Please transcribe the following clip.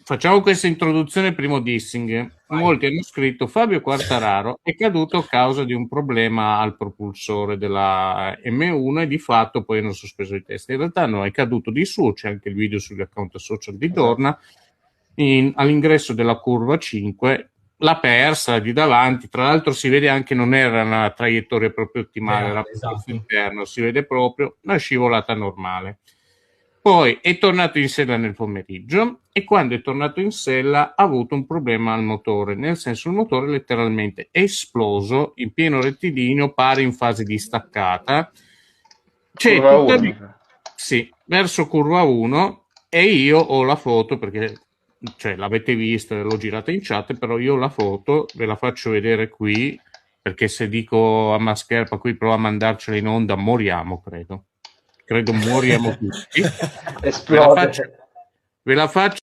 Facciamo questa introduzione primo dissing. Molti hanno scritto Fabio Quartararo è caduto a causa di un problema al propulsore della M1 e di fatto poi hanno sospeso i test. In realtà no, è caduto di suo, c'è anche il video sugli account social di Dorna, all'ingresso della curva 5 l'ha persa di davanti, tra l'altro si vede anche non era una traiettoria proprio ottimale, era esatto. interno, si vede proprio una scivolata normale. Poi è tornato in sella nel pomeriggio e quando è tornato in sella ha avuto un problema al motore, nel senso il motore letteralmente è esploso in pieno rettilineo, pare in fase di staccata. Curva 1. Sì, verso curva 1 e io ho la foto perché l'avete vista, l'ho girata in chat, però io ho la foto, ve la faccio vedere qui perché se dico a Mascherpa qui prova a mandarcela in onda moriamo, credo moriamo tutti. Esplode. Ve la faccio